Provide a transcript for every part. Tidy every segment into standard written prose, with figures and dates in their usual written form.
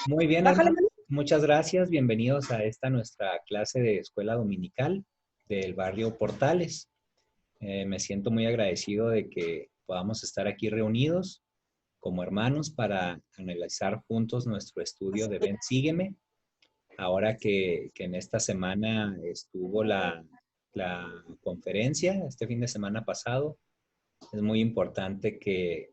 Muy bien, hermano. Muchas gracias. Bienvenidos a esta nuestra clase de escuela dominical del barrio Portales. Me siento muy agradecido de que podamos estar aquí reunidos como hermanos para analizar juntos nuestro estudio de Ven, Sígueme. Ahora que en esta semana estuvo la conferencia, este fin de semana pasado, es muy importante que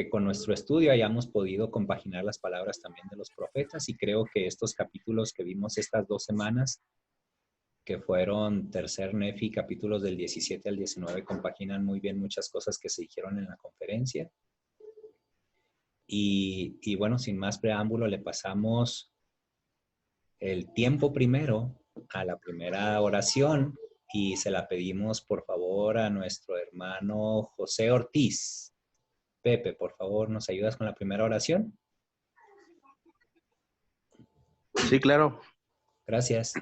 con nuestro estudio hayamos podido compaginar las palabras también de los profetas, y creo que estos capítulos que vimos estas 2 semanas, que fueron tercer Nefi, capítulos del 17 al 19, compaginan muy bien muchas cosas que se dijeron en la conferencia. Y bueno, sin más preámbulo, le pasamos el tiempo primero a la primera oración y se la pedimos por favor a nuestro hermano José Ortiz. Pepe, por favor, ¿nos ayudas con la primera oración? Sí, claro. Gracias.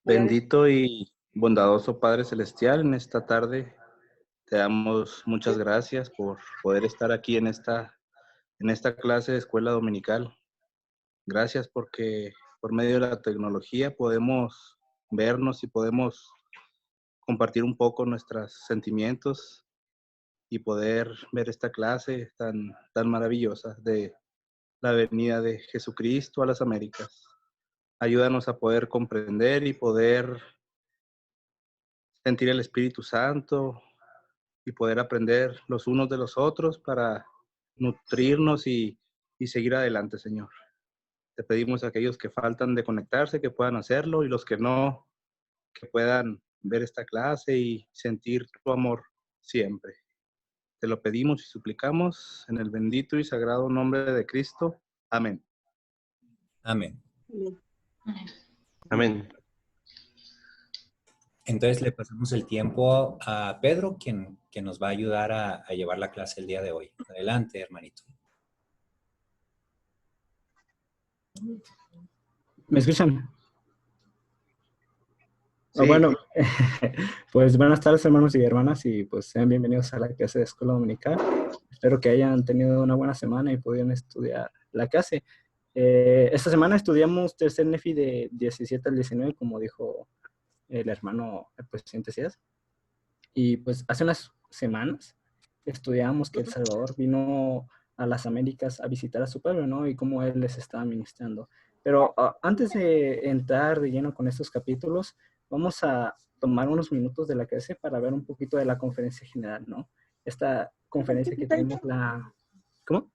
Bendito y bondadoso Padre Celestial, en esta tarde te damos muchas gracias por poder estar aquí en esta clase de escuela dominical. Gracias porque por medio de la tecnología podemos vernos y podemos compartir un poco nuestros sentimientos y poder ver esta clase tan maravillosa de la venida de Jesucristo a las Américas. Ayúdanos a poder comprender y poder sentir el Espíritu Santo y poder aprender los unos de los otros para nutrirnos y seguir adelante, Señor. Te pedimos a aquellos que faltan de conectarse, que puedan hacerlo, y los que no, que puedan ver esta clase y sentir tu amor siempre. Te lo pedimos y suplicamos en el bendito y sagrado nombre de Cristo. Amén. Amén. Amén. Entonces le pasamos el tiempo a Pedro, quien nos va a ayudar a llevar la clase el día de hoy. Adelante, hermanito. ¿Me escuchan? Sí. Bueno, pues buenas tardes, hermanos y hermanas, y pues sean bienvenidos a la clase de Escuela Dominical. Espero que hayan tenido una buena semana y pudieran estudiar la clase. Esta semana estudiamos tercer Nefi de 17 al 19, como dijo el hermano, el presidente Cías. Y pues hace unas semanas estudiamos que El Salvador vino a las Américas a visitar a su pueblo, ¿no? Y cómo él les estaba ministrando. Pero antes de entrar de lleno con estos capítulos, vamos a tomar unos minutos de la clase para ver un poquito de la conferencia general, ¿no? Esta conferencia que tuvimos ¿Cómo?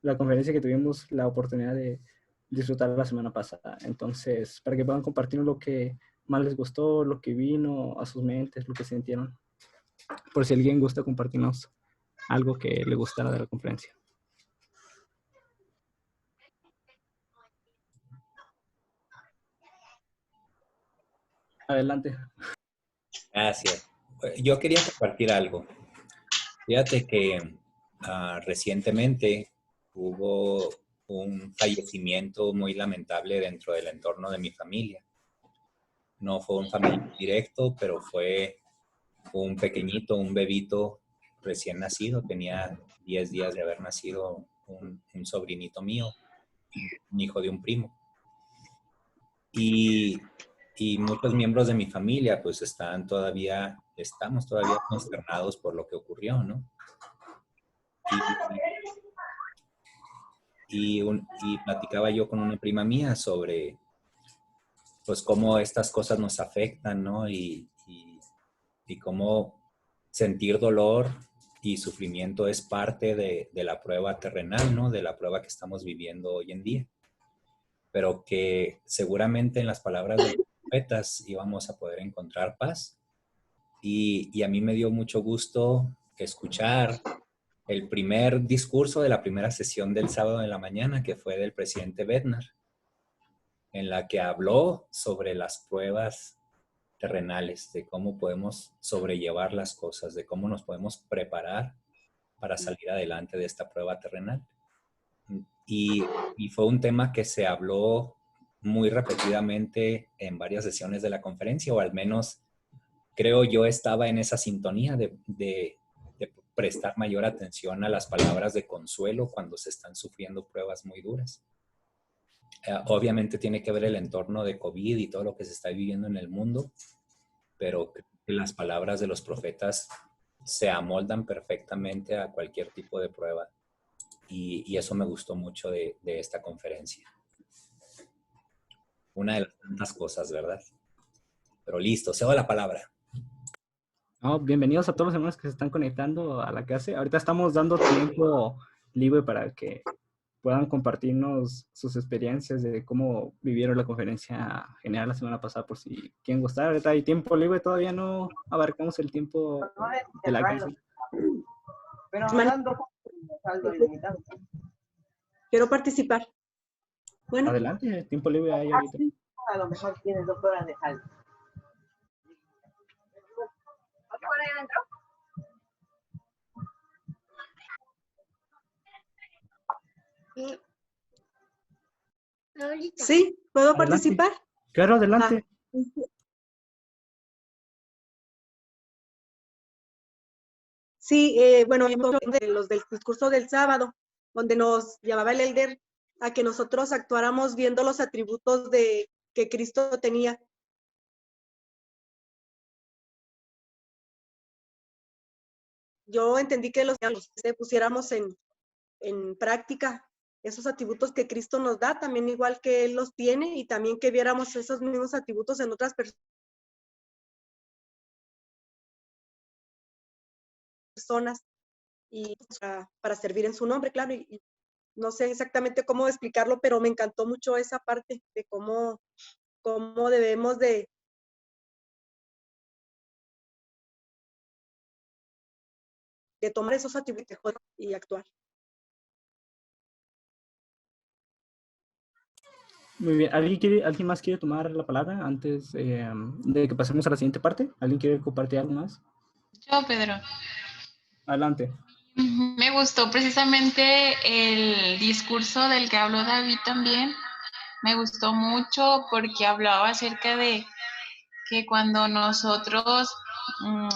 La conferencia que tuvimos la oportunidad de disfrutar la semana pasada. Entonces, para que puedan compartir lo que más les gustó, lo que vino a sus mentes, lo que sintieron. Por si alguien gusta compartirnos algo que le gustara de la conferencia. Adelante. Gracias. Yo quería compartir algo. Fíjate que recientemente hubo un fallecimiento muy lamentable dentro del entorno de mi familia. No fue un familiar directo, pero fue un pequeñito, un bebito recién nacido. Tenía 10 días de haber nacido un sobrinito mío, un hijo de un primo. Y muchos miembros de mi familia pues estamos todavía consternados por lo que ocurrió, ¿no? Y platicaba yo con una prima mía sobre pues cómo estas cosas nos afectan, ¿no? Y cómo sentir dolor y sufrimiento es parte de la prueba terrenal, ¿no? De la prueba que estamos viviendo hoy en día. Pero que seguramente en las palabras de los profetas íbamos a poder encontrar paz. Y a mí me dio mucho gusto escuchar el primer discurso de la primera sesión del sábado en la mañana, que fue del presidente Bednar, en la que habló sobre las pruebas terrenales, de cómo podemos sobrellevar las cosas, de cómo nos podemos preparar para salir adelante de esta prueba terrenal. Y fue un tema que se habló muy repetidamente en varias sesiones de la conferencia, o al menos creo yo estaba en esa sintonía de prestar mayor atención a las palabras de consuelo cuando se están sufriendo pruebas muy duras. Obviamente tiene que ver el entorno de COVID y todo lo que se está viviendo en el mundo, pero las palabras de los profetas se amoldan perfectamente a cualquier tipo de prueba. Y eso me gustó mucho de esta conferencia. Una de las tantas cosas, ¿verdad? Pero listo, cedo la palabra. No, bienvenidos a todos los hermanos que se están conectando a la clase. Ahorita estamos dando tiempo libre para que puedan compartirnos sus experiencias de cómo vivieron la conferencia general la semana pasada, por si quieren gustar. Ahorita hay tiempo libre, todavía no abarcamos el tiempo de la clase. Quiero participar. Bueno. Adelante, tiempo libre hay ahorita. A lo mejor tienes 2 horas de saldo. Sí, ¿puedo Adelante. participar? Claro, adelante. Sí, bueno, de los del discurso del sábado, donde nos llamaba el elder a que nosotros actuáramos viendo los atributos que Cristo tenía. Yo entendí que los pusiéramos en práctica esos atributos que Cristo nos da, también igual que Él los tiene, y también que viéramos esos mismos atributos en otras personas, y para servir en su nombre, claro, y no sé exactamente cómo explicarlo, pero me encantó mucho esa parte de cómo debemos de tomar esos atributos y actuar. Muy bien. ¿Alguien más quiere tomar la palabra antes de que pasemos a la siguiente parte? ¿Alguien quiere compartir algo más? Yo, Pedro. Adelante. Me gustó precisamente el discurso del que habló David también. Me gustó mucho porque hablaba acerca de que cuando nosotros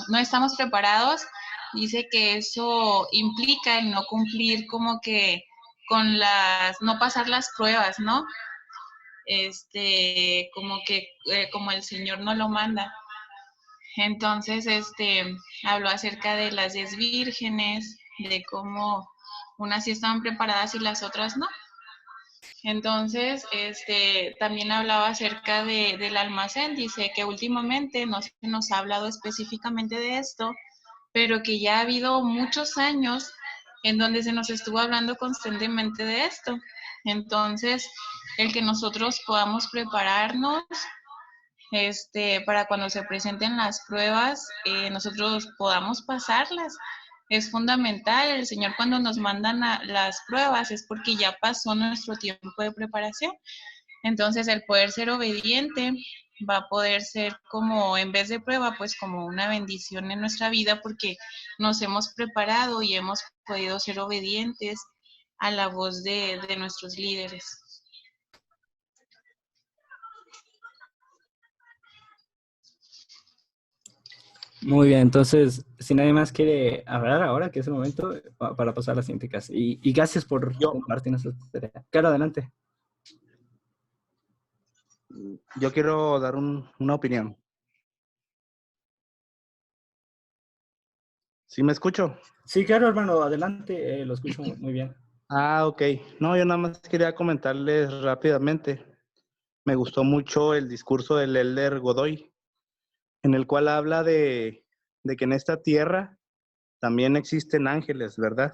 no estamos preparados, dice que eso implica el no cumplir como que con no pasar las pruebas, ¿no? Como que como el Señor no lo manda. Entonces, habló acerca de las 10 vírgenes, de cómo unas sí estaban preparadas y las otras no. Entonces, también hablaba acerca del almacén. Dice que últimamente no se nos ha hablado específicamente de esto, pero que ya ha habido muchos años en donde se nos estuvo hablando constantemente de esto. Entonces, el que nosotros podamos prepararnos para cuando se presenten las pruebas, nosotros podamos pasarlas. Es fundamental. El Señor, cuando nos mandan las pruebas, es porque ya pasó nuestro tiempo de preparación. Entonces, el poder ser obediente va a poder ser como, en vez de prueba, pues como una bendición en nuestra vida, porque nos hemos preparado y hemos podido ser obedientes a la voz de nuestros líderes. Muy bien, entonces, si nadie más quiere hablar ahora, que es el momento para pasar a la siguiente clase. Y gracias por compartirnos esta tarea. Claro, adelante. Yo quiero dar una opinión. ¿Sí me escucho? Sí, claro, hermano, adelante, lo escucho muy bien. Ah, ok. No, yo nada más quería comentarles rápidamente. Me gustó mucho el discurso del elder Godoy, en el cual habla de que en esta tierra también existen ángeles, ¿verdad?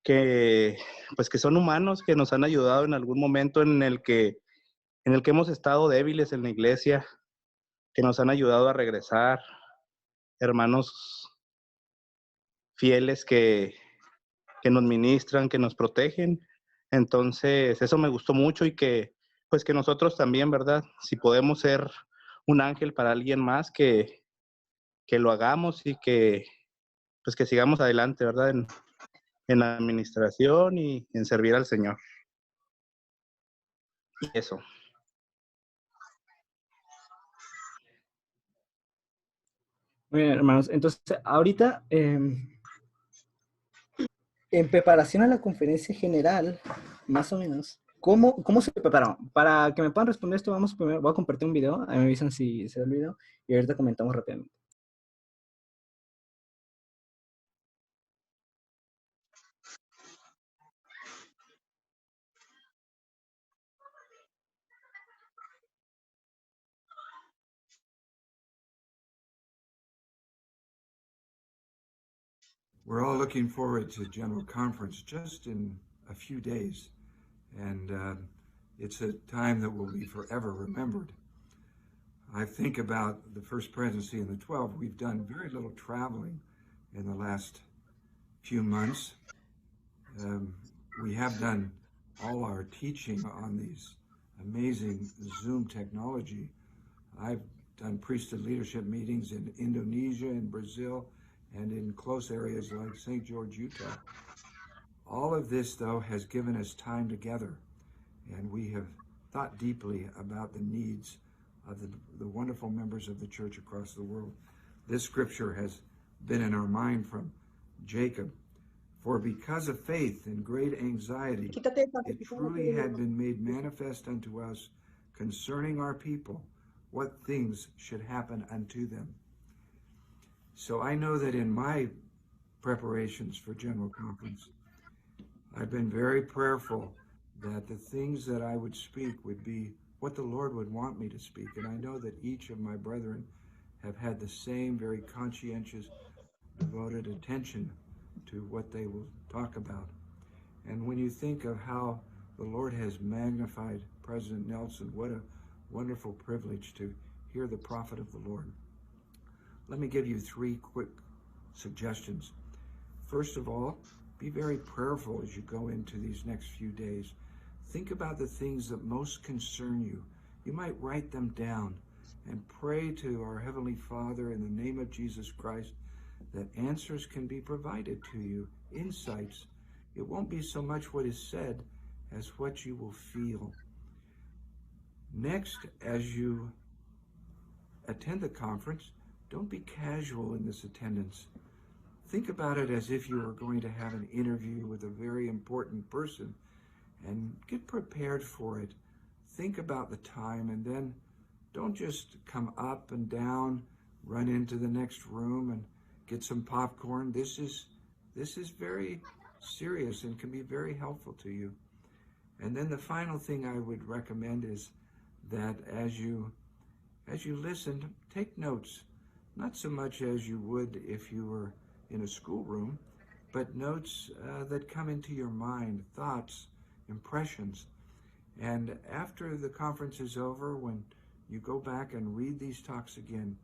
Que pues que son humanos, que nos han ayudado en algún momento en el que hemos estado débiles en la iglesia, que nos han ayudado a regresar, hermanos fieles que nos ministran, que nos protegen. Entonces, eso me gustó mucho, y que pues que nosotros también, ¿verdad? Si podemos ser un ángel para alguien más, que lo hagamos, y que pues que sigamos adelante, ¿verdad? En la administración y en servir al Señor. Y eso. Muy bien, hermanos. Entonces, ahorita, en preparación a la conferencia general, más o menos, ¿cómo se prepararon? Para que me puedan responder esto, vamos primero, voy a compartir un video, ahí me avisan si se ve el video, y ahorita comentamos rápidamente. We're all looking forward to General Conference just in a few days, and it's a time that will be forever remembered. I think about the First Presidency and the 12. We've done very little traveling in the last few months. We have done all our teaching on these amazing Zoom technology. I've done priesthood leadership meetings in Indonesia and Brazil and in close areas like St. George, Utah. All of this, though, has given us time together, and we have thought deeply about the needs of the wonderful members of the church across the world. This scripture has been in our mind from Jacob. For because of faith and great anxiety, it truly had been made manifest unto us concerning our people what things should happen unto them. So I know that in my preparations for General Conference, I've been very prayerful that the things that I would speak would be what the Lord would want me to speak. And I know that each of my brethren have had the same very conscientious, devoted attention to what they will talk about. And when you think of how the Lord has magnified President Nelson, what a wonderful privilege to hear the prophet of the Lord. Let me give you 3 quick suggestions. First of all, be very prayerful as you go into these next few days. Think about the things that most concern you. You might write them down and pray to our Heavenly Father in the name of Jesus Christ that answers can be provided to you, insights. It won't be so much what is said as what you will feel. Next, as you attend the conference, don't be casual in this attendance. Think about it as if you were going to have an interview with a very important person, and get prepared for it. Think about the time, and then don't just come up and down, run into the next room and get some popcorn. This is very serious and can be very helpful to you. And then the final thing I would recommend is that as you listen, take notes, not so much as you would if you were in a schoolroom, but notes that come into your mind, thoughts, impressions. And after the conference is over, when you go back and read these talks again,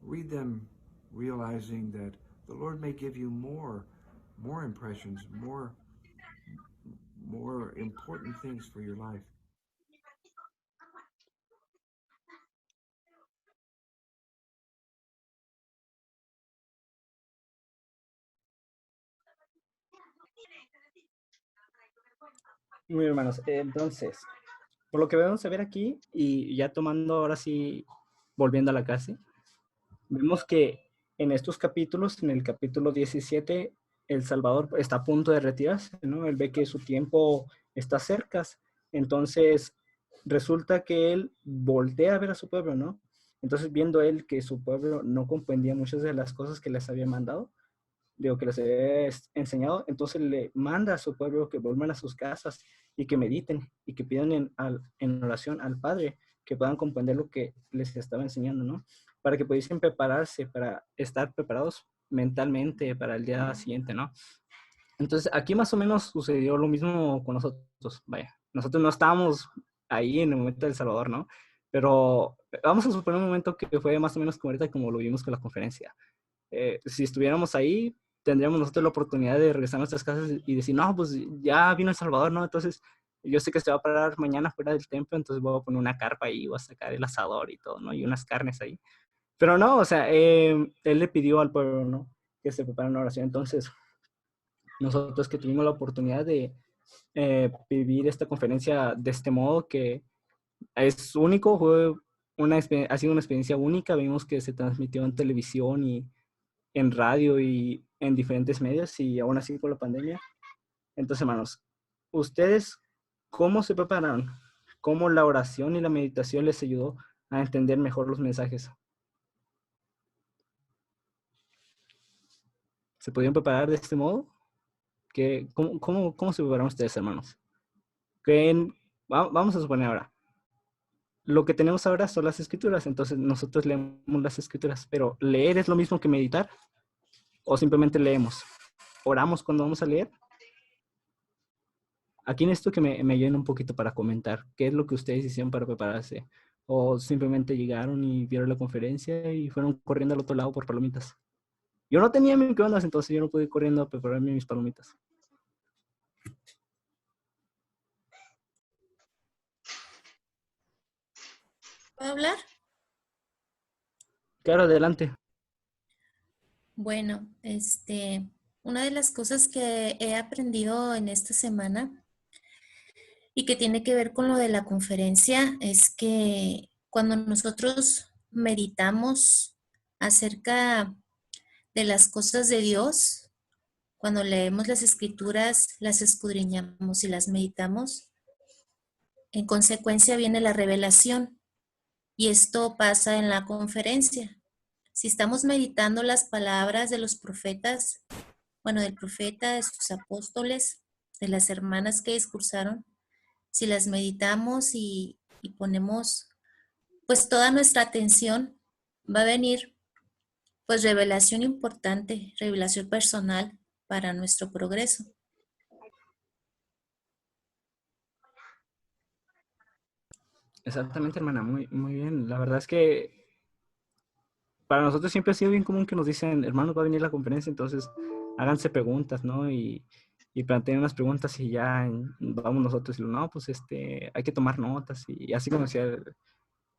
read them realizing that the Lord may give you more impressions, more important things for your life. Muy bien, hermanos. Entonces, por lo que vamos a ver aquí, y ya tomando ahora sí, volviendo a la clase, vemos que en estos capítulos, en el capítulo 17, El Salvador está a punto de retirarse, ¿no? Él ve que su tiempo está cerca, entonces resulta que él voltea a ver a su pueblo, ¿no? Entonces, viendo él que su pueblo no comprendía muchas de las cosas que les había mandado, digo, que les había enseñado, entonces le manda a su pueblo que vuelvan a sus casas y que mediten y que pidan en oración al Padre, que puedan comprender lo que les estaba enseñando, ¿no? Para que pudiesen prepararse, para estar preparados mentalmente para el día siguiente, ¿no? Entonces, aquí más o menos sucedió lo mismo con nosotros, vaya, nosotros no estábamos ahí en el momento del Salvador, ¿no? Pero vamos a suponer un momento que fue más o menos como ahorita como lo vimos con la conferencia. Si estuviéramos ahí, tendríamos nosotros la oportunidad de regresar a nuestras casas y decir, no, pues ya vino El Salvador, ¿no? Entonces, yo sé que se va a parar mañana fuera del templo, entonces voy a poner una carpa ahí, voy a sacar el asador y todo, ¿no? Y unas carnes ahí. Pero no, o sea, él le pidió al pueblo, ¿no? Que se prepara una oración. Entonces, nosotros que tuvimos la oportunidad de vivir esta conferencia de este modo, que es único, fue ha sido una experiencia única. Vimos que se transmitió en televisión y en radio y en diferentes medios, y aún así con la pandemia. Entonces, hermanos, ¿ustedes cómo se prepararon? ¿Cómo la oración y la meditación les ayudó a entender mejor los mensajes? ¿Se podían preparar de este modo? ¿Cómo se prepararon ustedes, hermanos? Vamos a suponer ahora, lo que tenemos ahora son las escrituras, entonces nosotros leemos las escrituras, pero ¿leer es lo mismo que meditar? ¿O simplemente leemos? ¿Oramos cuando vamos a leer? Aquí necesito que me ayuden un poquito para comentar qué es lo que ustedes hicieron para prepararse. ¿O simplemente llegaron y vieron la conferencia y fueron corriendo al otro lado por palomitas? Yo no tenía microondas, entonces yo no pude ir corriendo a prepararme mis palomitas. ¿Puedo hablar? Claro, adelante. Bueno, una de las cosas que he aprendido en esta semana y que tiene que ver con lo de la conferencia es que cuando nosotros meditamos acerca de las cosas de Dios, cuando leemos las escrituras, las escudriñamos y las meditamos, en consecuencia viene la revelación, y esto pasa en la conferencia. Si estamos meditando las palabras de los profetas, bueno, del profeta, de sus apóstoles, de las hermanas que discursaron, si las meditamos y ponemos pues toda nuestra atención, va a venir pues revelación importante, revelación personal para nuestro progreso. Exactamente, hermana, muy bien. La verdad es que para nosotros siempre ha sido bien común que nos dicen, hermanos, va a venir la conferencia, entonces háganse preguntas, ¿no? Y planteen unas preguntas y ya vamos nosotros y no, pues hay que tomar notas y así como decía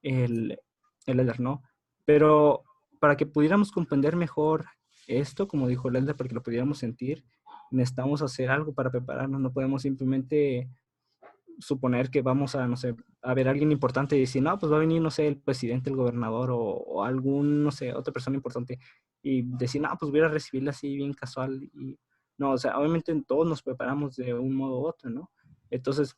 el Elder, ¿no? Pero para que pudiéramos comprender mejor esto, como dijo el Elder, para que lo pudiéramos sentir, necesitamos hacer algo para prepararnos, no podemos simplemente suponer que vamos a, no sé, a ver a alguien importante y decir, no, pues va a venir, no sé, el presidente, el gobernador o algún, no sé, otra persona importante y decir, no, pues voy a recibirla así bien casual. Y no, o sea, obviamente todos nos preparamos de un modo u otro, ¿no? Entonces,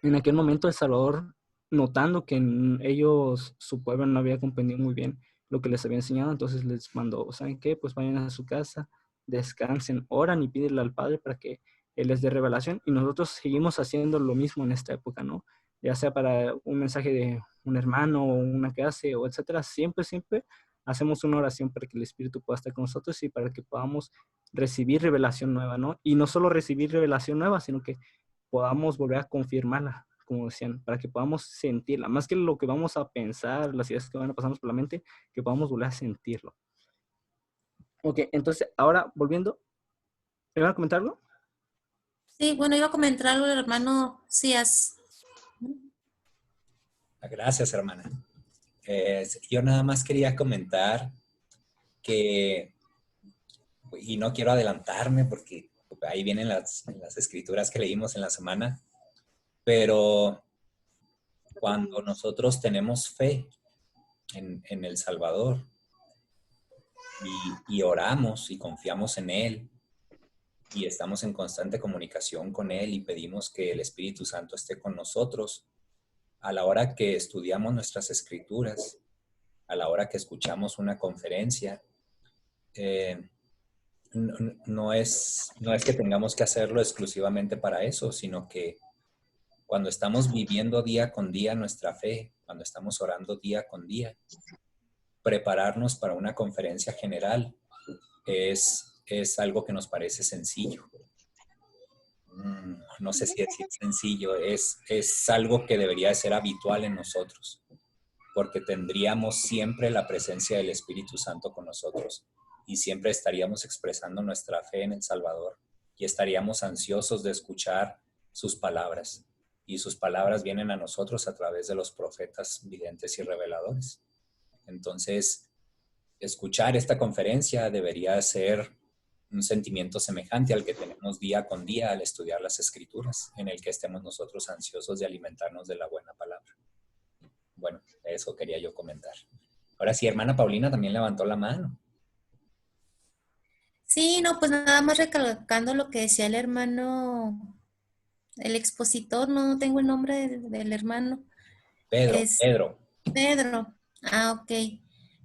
en aquel momento El Salvador, notando que ellos, su pueblo no había comprendido muy bien lo que les había enseñado, entonces les mandó, ¿saben qué? Pues vayan a su casa, descansen, oran y pídenle al Padre para que Él les dé revelación. Y nosotros seguimos haciendo lo mismo en esta época, ¿no? Ya sea para un mensaje de un hermano o una clase o etcétera, siempre hacemos una oración para que el Espíritu pueda estar con nosotros y para que podamos recibir revelación nueva, ¿no? Y no solo recibir revelación nueva, sino que podamos volver a confirmarla, como decían, para que podamos sentirla, más que lo que vamos a pensar, las ideas que van a pasarnos por la mente, que podamos volver a sentirlo. Ok, entonces, ahora, volviendo, ¿me van a comentarlo? Sí, bueno, iba a comentar algo el hermano Cías. Gracias, hermana. Yo nada más quería comentar que, y no quiero adelantarme porque ahí vienen las escrituras que leímos en la semana, pero cuando nosotros tenemos fe en el Salvador y oramos y confiamos en Él y estamos en constante comunicación con Él y pedimos que el Espíritu Santo esté con nosotros, a la hora que estudiamos nuestras escrituras, a la hora que escuchamos una conferencia, no es que tengamos que hacerlo exclusivamente para eso, sino que cuando estamos viviendo día con día nuestra fe, cuando estamos orando día con día, prepararnos para una conferencia general es algo que nos parece sencillo. No sé si decir sencillo, es algo que debería ser habitual en nosotros, porque tendríamos siempre la presencia del Espíritu Santo con nosotros y siempre estaríamos expresando nuestra fe en el Salvador y estaríamos ansiosos de escuchar sus palabras. Y sus palabras vienen a nosotros a través de los profetas videntes y reveladores. Entonces, escuchar esta conferencia debería ser un sentimiento semejante al que tenemos día con día al estudiar las Escrituras, en el que estemos nosotros ansiosos de alimentarnos de la buena palabra. bueno, eso quería yo comentar. Ahora sí, hermana Paulina también levantó la mano. Sí, no, pues nada más recalcando lo que decía el hermano, el expositor, no tengo el nombre del hermano. Es Pedro. Pedro. Ah, ok.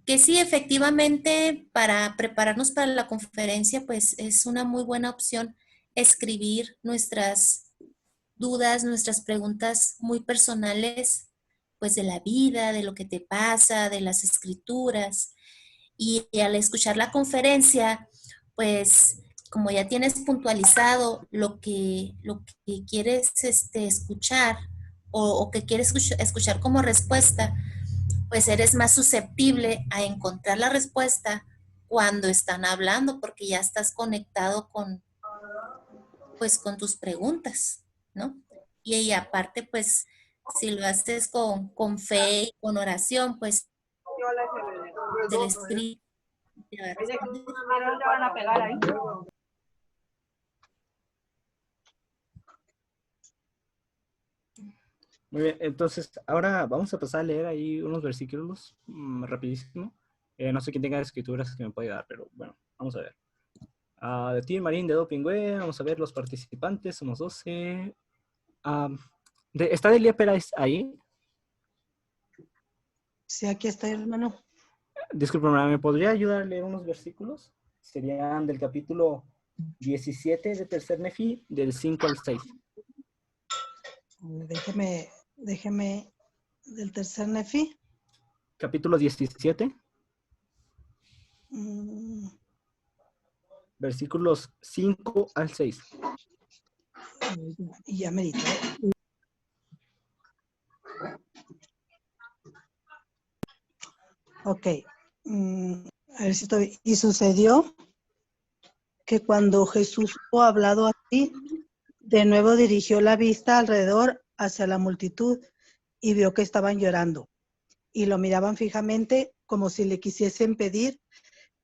Que sí, efectivamente, para prepararnos para la conferencia, pues es una muy buena opción escribir nuestras dudas, nuestras preguntas muy personales, pues de la vida, de lo que te pasa, de las escrituras. Y al escuchar la conferencia, pues como ya tienes puntualizado lo que quieres escuchar o que quieres escuchar como respuesta, pues eres más susceptible a encontrar la respuesta cuando están hablando, porque ya estás conectado pues, con tus preguntas, ¿no? Y aparte, pues, si lo haces con fe y con oración, pues el Espíritu te va a responder. Van a pegar ahí. Muy bien, entonces ahora vamos a pasar a leer ahí unos versículos rapidísimo. No sé quién tenga escrituras que me pueda dar, pero bueno, vamos a ver. De Tim Marín, de Dopingüe, vamos a ver los participantes, somos 12. ¿Está Delia Pérez ahí? Sí, aquí está, hermano. Disculpe, ¿me podría ayudar a leer unos versículos? Serían del capítulo 17 de Tercer Nefi, del 5 al 6. Déjeme del Tercer Nefi. Capítulo 17. Versículos 5 al 6. Y ya medité. Ok. A ver si estoy. Y sucedió que cuando Jesús hubo hablado así, de nuevo dirigió la vista alrededor hacia la multitud y vio que estaban llorando y lo miraban fijamente como si le quisiesen pedir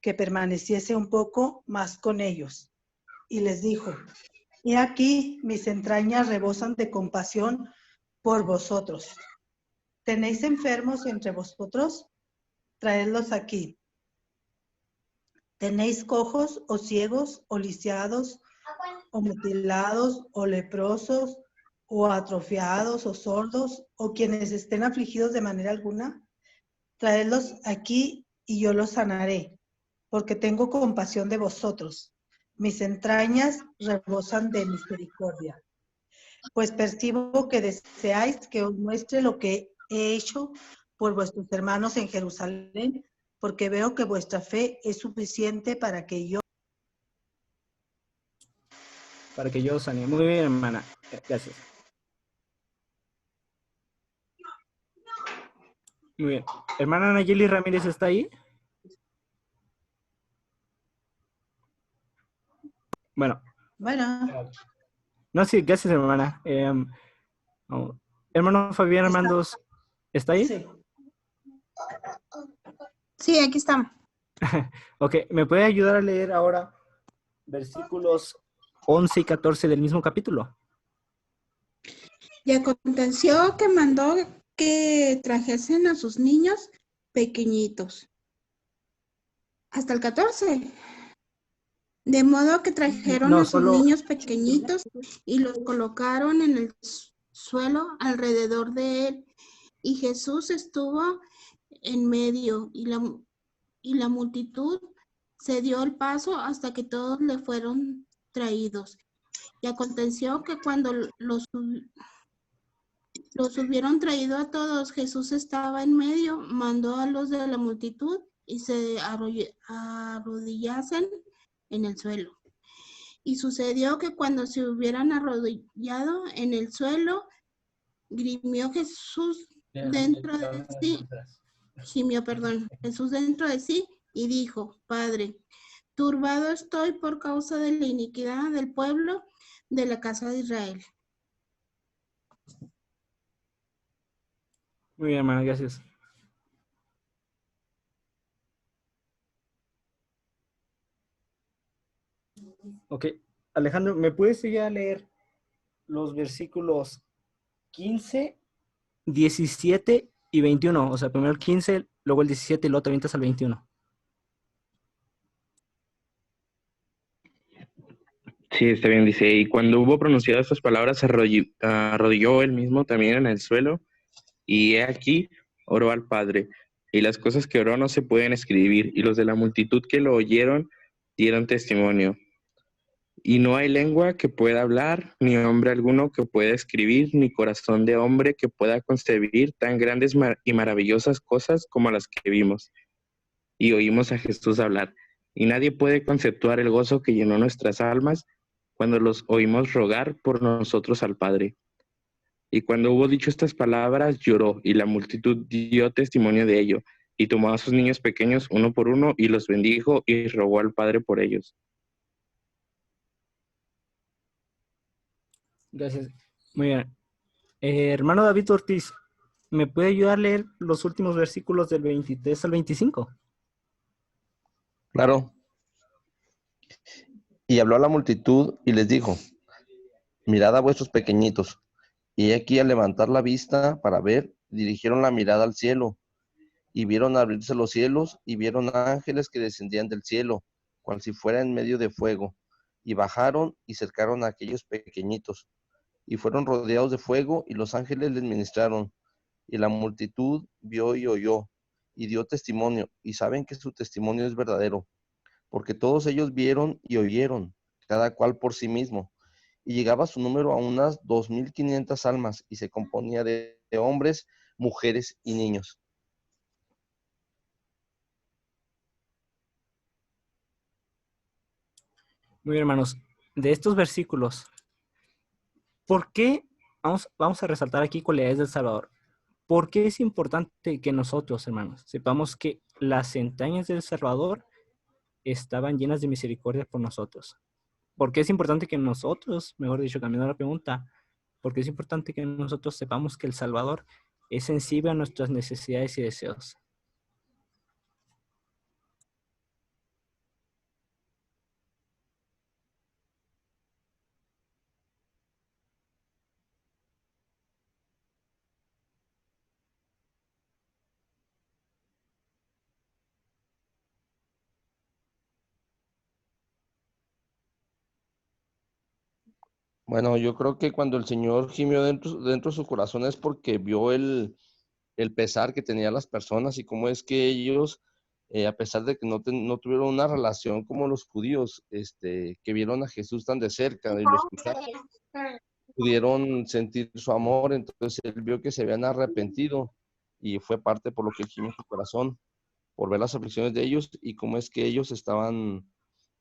que permaneciese un poco más con ellos. Y les dijo: he aquí, mis entrañas rebosan de compasión por vosotros. ¿Tenéis enfermos entre vosotros? Traedlos aquí. ¿Tenéis cojos o ciegos o lisiados o mutilados o leprosos o atrofiados o sordos o quienes estén afligidos de manera alguna? Traedlos aquí y yo los sanaré, porque tengo compasión de vosotros. Mis entrañas rebosan de misericordia. Pues percibo que deseáis que os muestre lo que he hecho por vuestros hermanos en Jerusalén, porque veo que vuestra fe es suficiente para que yo sane. Muy bien, hermana. Gracias. Muy bien. ¿Hermana Nayeli Ramírez está ahí? Bueno. No, sí, gracias, hermana. Hermano Fabián Armandos, ¿está ahí? Sí. Sí, aquí estamos. Ok, ¿me puede ayudar a leer ahora versículos 11 y 14 del mismo capítulo? Y aconteció que mandó que trajesen a sus niños pequeñitos. Hasta el 14. De modo que trajeron a sus niños pequeñitos y los colocaron en el suelo alrededor de él. Y Jesús estuvo en medio y la multitud se dio el paso hasta que todos le fueron traídos. Y aconteció que cuando los hubieron traído a todos, Jesús estaba en medio, mandó a los de la multitud y se arrodillasen en el suelo. Y sucedió que cuando se hubieran arrodillado en el suelo, gimió Jesús dentro de sí y dijo: Padre, turbado estoy por causa de la iniquidad del pueblo de la casa de Israel. Muy bien, hermana, gracias. Ok, Alejandro, ¿me puedes seguir a leer los versículos 15, 17 y 21. O sea, primero el 15, luego el 17 y luego te avientas al 21. Sí, está bien, dice, y cuando hubo pronunciado estas palabras, se arrodilló él mismo también en el suelo, y he aquí, oró al Padre, y las cosas que oró no se pueden escribir, y los de la multitud que lo oyeron dieron testimonio. Y no hay lengua que pueda hablar, ni hombre alguno que pueda escribir, ni corazón de hombre que pueda concebir tan grandes y maravillosas cosas como las que vimos. Y oímos a Jesús hablar, y nadie puede conceptuar el gozo que llenó nuestras almas cuando los oímos rogar por nosotros al Padre. Y cuando hubo dicho estas palabras, lloró, y la multitud dio testimonio de ello, y tomó a sus niños pequeños uno por uno, y los bendijo, y rogó al Padre por ellos. Gracias. Muy bien. Hermano David Ortiz, ¿me puede ayudar a leer los últimos versículos del 23 al 25? Claro. Y habló a la multitud y les dijo, mirad a vuestros pequeñitos. Y aquí al levantar la vista para ver, dirigieron la mirada al cielo, y vieron abrirse los cielos, y vieron ángeles que descendían del cielo, cual si fuera en medio de fuego, y bajaron y cercaron a aquellos pequeñitos, y fueron rodeados de fuego, y los ángeles les ministraron. Y la multitud vio y oyó, y dio testimonio, y saben que su testimonio es verdadero, porque todos ellos vieron y oyeron, cada cual por sí mismo. Y llegaba su número a unas 2,500 almas, y se componía de hombres, mujeres y niños. Muy bien, hermanos. De estos versículos, ¿por qué? Vamos a resaltar aquí cualidades del Salvador. ¿Por qué es importante que nosotros, hermanos, sepamos que las entrañas del Salvador estaban llenas de misericordia por nosotros? ¿Por qué es importante que nosotros, mejor dicho, cambiando la pregunta, por qué es importante que nosotros sepamos que el Salvador es sensible a nuestras necesidades y deseos? Bueno, yo creo que cuando el Señor gimió dentro de su corazón es porque vio el pesar que tenían las personas y cómo es que ellos, a pesar de que no tuvieron una relación como los judíos, que vieron a Jesús tan de cerca y lo escucharon, pudieron sentir su amor. Entonces él vio que se habían arrepentido y fue parte por lo que él gimió su corazón, por ver las aflicciones de ellos y cómo es que ellos estaban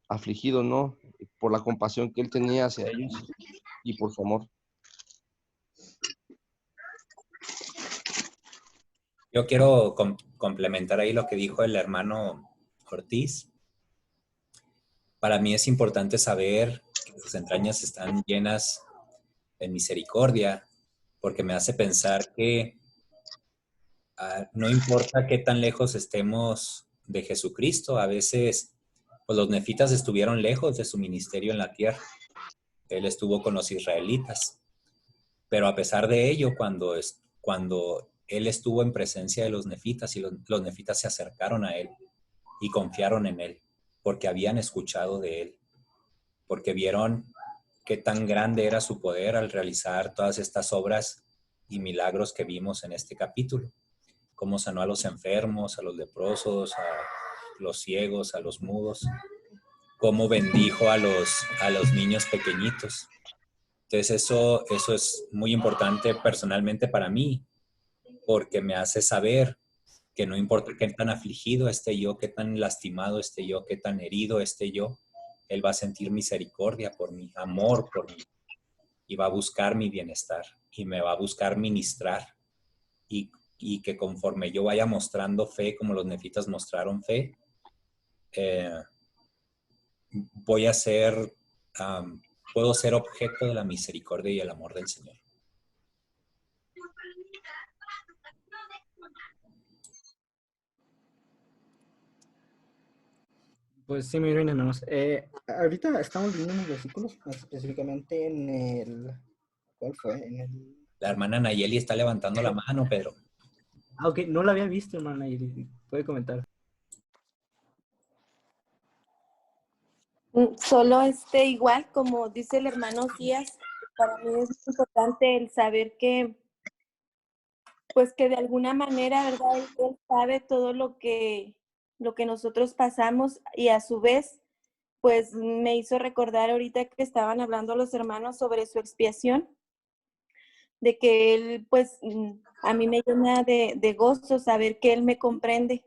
afligidos, ¿no? Por la compasión que él tenía hacia ellos y por su amor. Yo quiero complementar ahí lo que dijo el hermano Ortiz. Para mí es importante saber que sus entrañas están llenas de misericordia, porque me hace pensar que no importa qué tan lejos estemos de Jesucristo, a veces pues los nefitas estuvieron lejos de su ministerio en la tierra. Él estuvo con los israelitas, pero a pesar de ello, cuando él estuvo en presencia de los nefitas y los nefitas se acercaron a él y confiaron en él, porque habían escuchado de él, porque vieron qué tan grande era su poder al realizar todas estas obras y milagros que vimos en este capítulo. Cómo sanó a los enfermos, a los leprosos, a los ciegos, a los mudos, cómo bendijo a los niños pequeñitos. Entonces eso es muy importante personalmente para mí, porque me hace saber que no importa qué tan afligido esté yo, qué tan lastimado esté yo, qué tan herido esté yo, Él va a sentir misericordia por mí, amor por mí, y va a buscar mi bienestar, y me va a buscar ministrar, y que conforme yo vaya mostrando fe, como los nefitas mostraron fe, voy a ser, puedo ser objeto de la misericordia y el amor del Señor. Pues sí, miren, hermanos. Ahorita estamos viendo unos versículos, específicamente en el... ¿Cuál fue? La hermana Nayeli está levantando la mano, Pedro. Ah, ok, no la había visto, hermana, y puede comentar. Solo igual, como dice el hermano Díaz, para mí es muy importante el saber que, pues que de alguna manera, ¿verdad? Él sabe todo lo que nosotros pasamos y a su vez, pues me hizo recordar ahorita que estaban hablando los hermanos sobre su expiación, de que él, pues a mí me llena de gozo saber que él me comprende.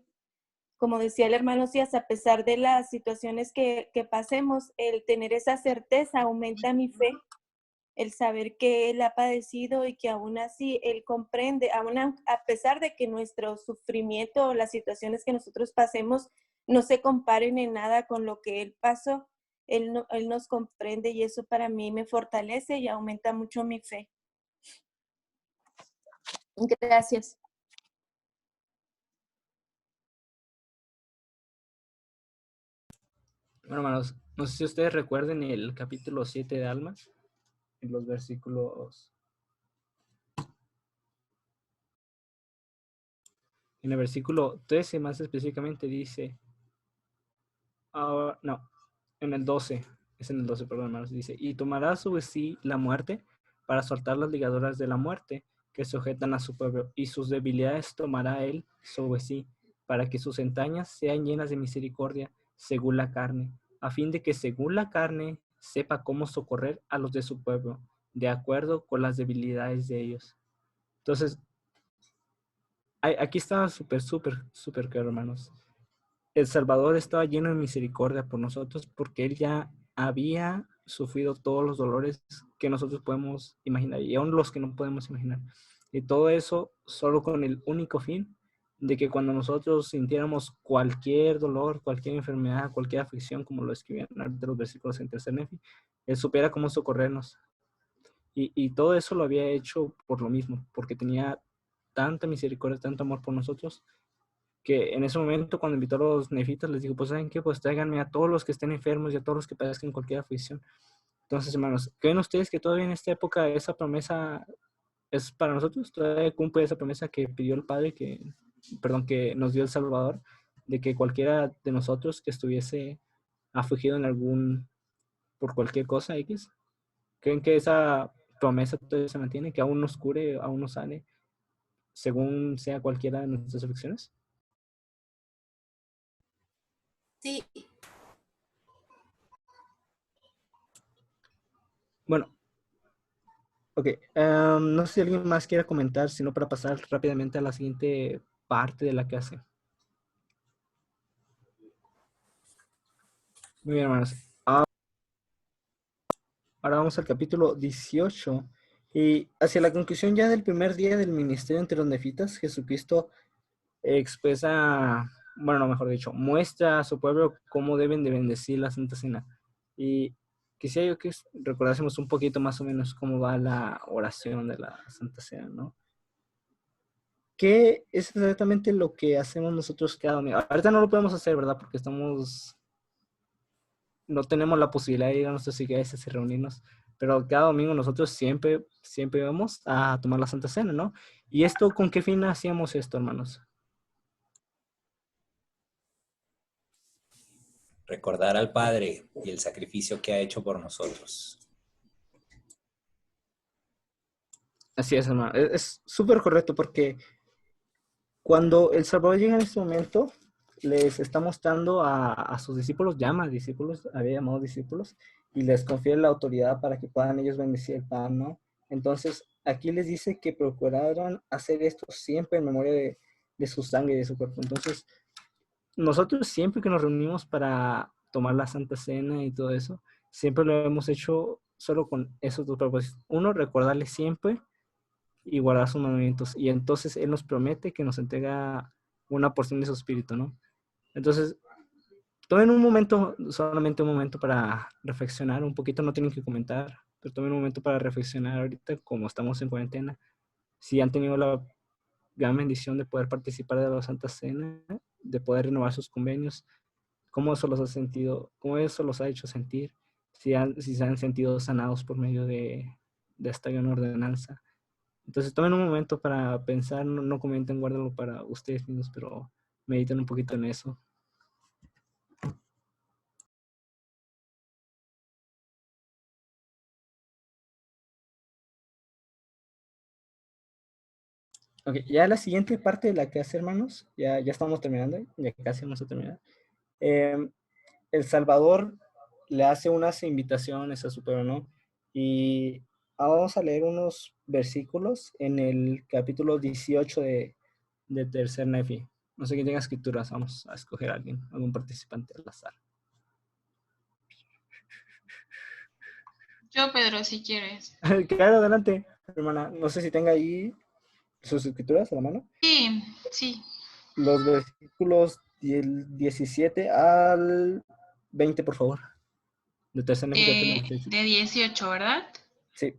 Como decía el hermano Díaz, a pesar de las situaciones que pasemos, el tener esa certeza aumenta mi fe, el saber que Él ha padecido y que aún así Él comprende, aún a pesar de que nuestro sufrimiento o las situaciones que nosotros pasemos no se comparen en nada con lo que Él pasó, Él nos comprende y eso para mí me fortalece y aumenta mucho mi fe. Gracias. Bueno, hermanos, no sé si ustedes recuerden el capítulo 7 de Almas, en los versículos... En el versículo 13 más específicamente dice... no, en el 12, es en el 12, perdón, hermanos, dice, y tomará sobre sí la muerte para soltar las ligaduras de la muerte que sujetan a su pueblo, y sus debilidades tomará él sobre sí, para que sus entrañas sean llenas de misericordia según la carne, a fin de que según la carne sepa cómo socorrer a los de su pueblo, de acuerdo con las debilidades de ellos. Entonces, aquí está súper claro, hermanos. El Salvador estaba lleno de misericordia por nosotros porque Él ya había sufrido todos los dolores que nosotros podemos imaginar y aún los que no podemos imaginar. Y todo eso solo con el único fin de que cuando nosotros sintiéramos cualquier dolor, cualquier enfermedad, cualquier aflicción, como lo escribían de los versículos en tercer Nefi, Él supiera cómo socorrernos. Y todo eso lo había hecho por lo mismo, porque tenía tanta misericordia, tanto amor por nosotros, que en ese momento cuando invitó a los nefitas les dijo, pues ¿saben qué? Pues tráiganme a todos los que estén enfermos y a todos los que padezcan cualquier aflicción. Entonces, hermanos, ¿creen ustedes que todavía en esta época esa promesa es para nosotros? ¿Todavía cumple esa promesa que pidió el Padre, que nos dio el Salvador, de que cualquiera de nosotros que estuviese afligido por cualquier cosa X? ¿Creen que esa promesa todavía se mantiene, que aún nos cure, aún nos sane, según sea cualquiera de nuestras aflicciones? Sí. Bueno, ok. No sé si alguien más quiera comentar, sino para pasar rápidamente a la siguiente parte de la clase. Muy bien, hermanos. Ahora vamos al capítulo 18. Y hacia la conclusión ya del primer día del ministerio entre los nefitas, Jesucristo expresa, bueno, no, mejor dicho, muestra a su pueblo cómo deben de bendecir la Santa Cena. Y quisiera yo que recordásemos un poquito más o menos cómo va la oración de la Santa Cena, ¿no? ¿Qué es exactamente lo que hacemos nosotros cada domingo? Ahorita no lo podemos hacer, ¿verdad? Porque no tenemos la posibilidad de ir a nuestras iglesias y reunirnos, pero cada domingo nosotros siempre vamos a tomar la Santa Cena, ¿no? ¿Y esto con qué fin hacíamos esto, hermanos? Recordar al Padre y el sacrificio que ha hecho por nosotros. Así es, hermano. Es súper correcto porque cuando el Salvador llega en este momento, les está mostrando a sus discípulos, había llamado discípulos, y les confiere la autoridad para que puedan ellos bendecir el pan, ¿no? Entonces, aquí les dice que procuraran hacer esto siempre en memoria de su sangre y de su cuerpo. Entonces, nosotros siempre que nos reunimos para tomar la Santa Cena y todo eso, siempre lo hemos hecho solo con esos dos propósitos. Uno, recordarles siempre y guardar sus mandamientos. Y entonces Él nos promete que nos entrega una porción de su espíritu, ¿no? Entonces, tomen un momento, solamente un momento para reflexionar un poquito, no tienen que comentar, pero tomen un momento para reflexionar ahorita, como estamos en cuarentena, si han tenido la gran bendición de poder participar de la Santa Cena, de poder renovar sus convenios, cómo eso los ha sentido, cómo eso los ha hecho sentir, si se han sentido sanados por medio de esta gran ordenanza. Entonces tomen un momento para pensar, no comenten, guárdenlo para ustedes mismos, pero mediten un poquito en eso. Ok, ya la siguiente parte de la clase, hermanos, ya estamos terminando, ya casi vamos a terminar. El Salvador le hace unas invitaciones a su pueblo, ¿no? Y vamos a leer unos versículos en el capítulo 18 de Tercer Nefi. No sé quién tenga escrituras, vamos a escoger a alguien, algún participante al azar. Yo, Pedro, si quieres. Claro, adelante, hermana. No sé si tenga ahí sus escrituras a la mano. Sí, sí. Los versículos del 17 al 20, por favor. De Tercer Nefi, capítulo 18. De 18, ¿verdad? Sí.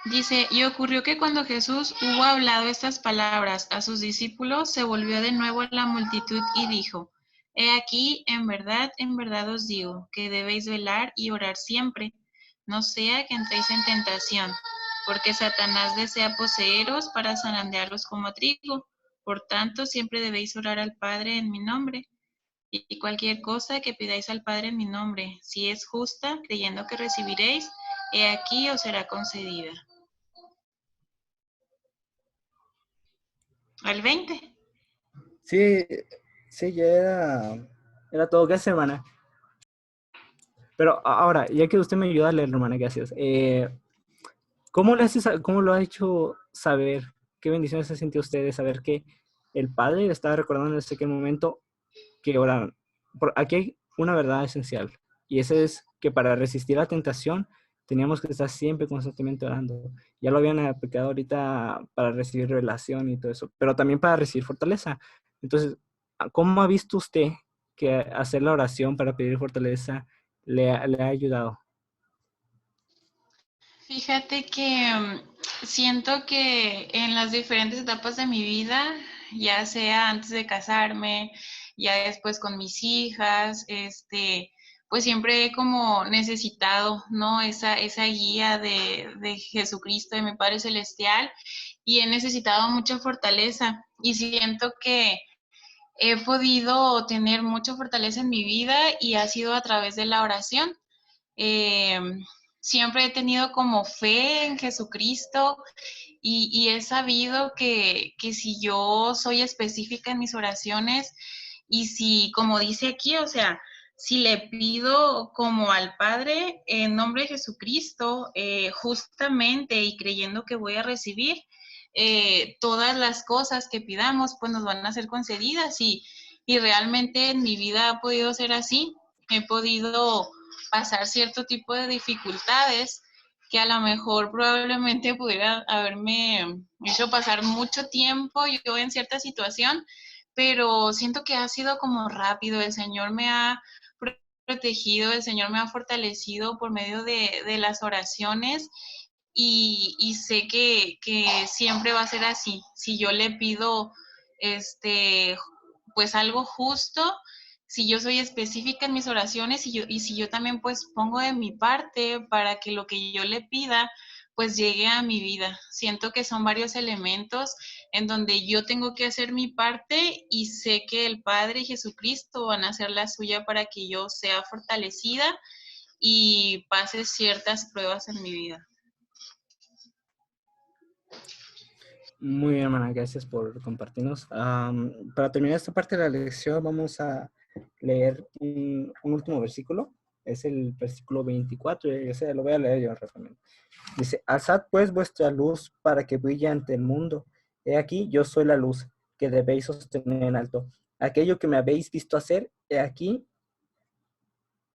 Dice, y ocurrió que cuando Jesús hubo hablado estas palabras a sus discípulos, se volvió de nuevo a la multitud y dijo, he aquí, en verdad os digo, que debéis velar y orar siempre, no sea que entréis en tentación, porque Satanás desea poseeros para zarandearos como trigo. Por tanto, siempre debéis orar al Padre en mi nombre, y cualquier cosa que pidáis al Padre en mi nombre, si es justa, creyendo que recibiréis, he aquí os será concedida. ¿Al 20? Sí, ya era todo. Gracias, hermana. Pero ahora, ya que usted me ayuda a leer, hermana, gracias. ¿Cómo lo ha hecho saber? ¿Qué bendiciones ha sentido usted de saber que el Padre estaba recordando en aquel momento que oraron? Aquí hay una verdad esencial, y esa es que para resistir la tentación teníamos que estar siempre constantemente orando. Ya lo habían aplicado ahorita para recibir revelación y todo eso, pero también para recibir fortaleza. Entonces, ¿cómo ha visto usted que hacer la oración para pedir fortaleza le ha ayudado? Fíjate que siento que en las diferentes etapas de mi vida, ya sea antes de casarme, ya después con mis hijas, pues siempre he como necesitado, ¿no? Esa guía de Jesucristo, de mi Padre Celestial, y he necesitado mucha fortaleza. Y siento que he podido tener mucha fortaleza en mi vida y ha sido a través de la oración. Eh, Siempre he tenido como fe en Jesucristo y he sabido que si yo soy específica en mis oraciones y si, como dice aquí, o sea, si le pido como al Padre en nombre de Jesucristo, justamente y creyendo que voy a recibir, todas las cosas que pidamos, pues nos van a ser concedidas y realmente en mi vida ha podido ser así. He podido pasar cierto tipo de dificultades que a lo mejor probablemente pudiera haberme hecho pasar mucho tiempo yo en cierta situación, pero siento que ha sido como rápido. El Señor me ha protegido, el Señor me ha fortalecido por medio de las oraciones y sé que siempre va a ser así. Si yo le pido pues algo justo, si yo soy específica en mis oraciones y si yo también pues pongo de mi parte para que lo que yo le pida pues llegue a mi vida. Siento que son varios elementos en donde yo tengo que hacer mi parte y sé que el Padre y Jesucristo van a hacer la suya para que yo sea fortalecida y pase ciertas pruebas en mi vida. Muy bien, hermana, gracias por compartirnos. Para terminar esta parte de la lección, vamos a leer un último versículo. Es el versículo 24, lo voy a leer yo rápidamente. Dice, alzad pues vuestra luz para que brille ante el mundo. He aquí, yo soy la luz que debéis sostener en alto. Aquello que me habéis visto hacer, he aquí,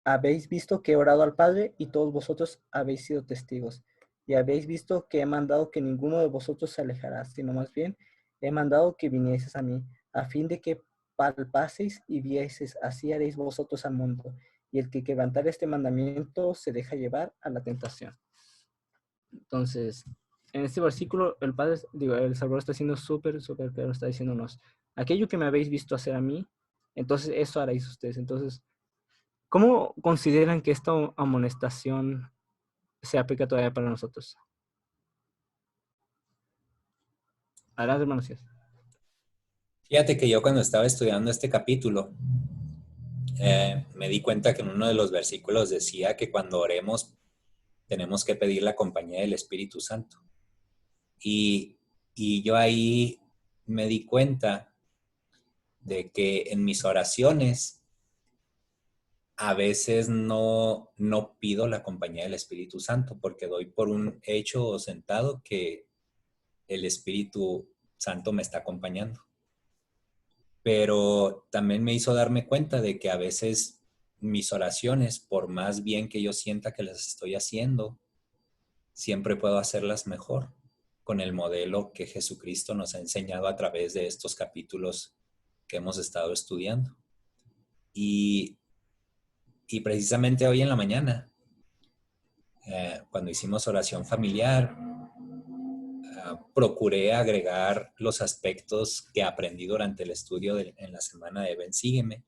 habéis visto que he orado al Padre y todos vosotros habéis sido testigos. Y habéis visto que he mandado que ninguno de vosotros se alejará, sino más bien he mandado que vinieseis a mí, a fin de que palpaseis y vieseis, así haréis vosotros al mundo. Y el que quebrantare este mandamiento se deja llevar a la tentación. Entonces, en este versículo, el Salvador está siendo súper claro, está diciéndonos, aquello que me habéis visto hacer a mí, entonces eso haréis ustedes. Entonces, ¿cómo consideran que esta amonestación se aplica todavía para nosotros? Adelante, hermano Cías. Fíjate que yo cuando estaba estudiando este capítulo, me di cuenta que en uno de los versículos decía que cuando oremos tenemos que pedir la compañía del Espíritu Santo. Y yo ahí me di cuenta de que en mis oraciones a veces no pido la compañía del Espíritu Santo porque doy por un hecho o sentado que el Espíritu Santo me está acompañando. Pero también me hizo darme cuenta de que a veces mis oraciones, por más bien que yo sienta que las estoy haciendo, siempre puedo hacerlas mejor con el modelo que Jesucristo nos ha enseñado a través de estos capítulos que hemos estado estudiando. Y precisamente hoy en la mañana, cuando hicimos oración familiar, procuré agregar los aspectos que aprendí durante el estudio en la semana de Ven, Sígueme,